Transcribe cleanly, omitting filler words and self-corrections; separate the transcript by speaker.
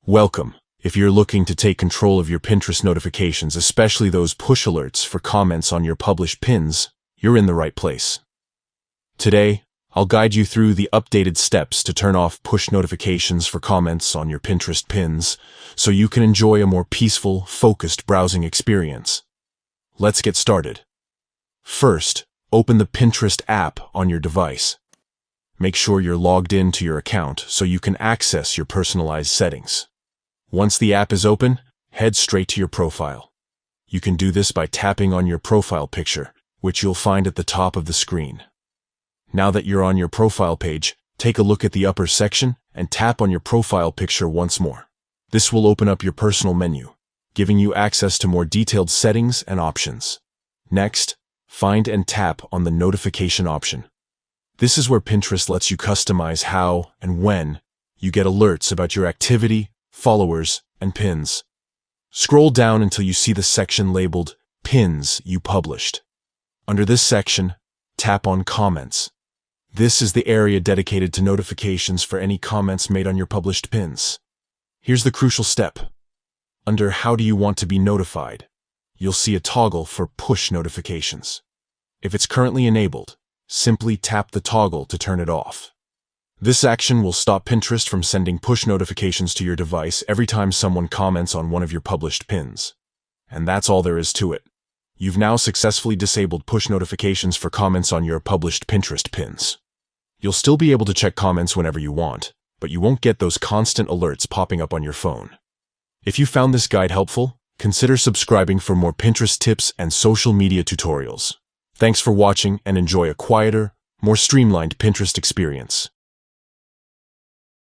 Speaker 1: Welcome. If you're looking to take control of your Pinterest notifications, especially those push alerts for comments on your published pins, you're in the right place. Today, I'll guide you through the updated steps to turn off push notifications for comments on your Pinterest pins so you can enjoy a more peaceful, focused browsing experience. Let's get started. First, open the Pinterest app on your device. Make sure you're logged in to your account so you can access your personalized settings. Once the app is open, head straight to your profile. You can do this by tapping on your profile picture, which you'll find at the top of the screen. Now that you're on your profile page, take a look at the upper section and tap on your profile picture once more. This will open up your personal menu, giving you access to more detailed settings and options. Next, find and tap on the notification option. This is where Pinterest lets you customize how and when you get alerts about your activity, followers, and pins. Scroll down until you see the section labeled Pins You Published. Under this section, tap on Comments. This is the area dedicated to notifications for any comments made on your published pins. Here's the crucial step. Under How do you want to be notified, you'll see a toggle for push notifications. If it's currently enabled, simply tap the toggle to turn it off. This action will stop Pinterest from sending push notifications to your device every time someone comments on one of your published pins. And that's all there is to it. You've now successfully disabled push notifications for comments on your published Pinterest pins. You'll still be able to check comments whenever you want, but you won't get those constant alerts popping up on your phone. If you found this guide helpful, consider subscribing for more Pinterest tips and social media tutorials. Thanks for watching and enjoy a quieter, more streamlined Pinterest experience.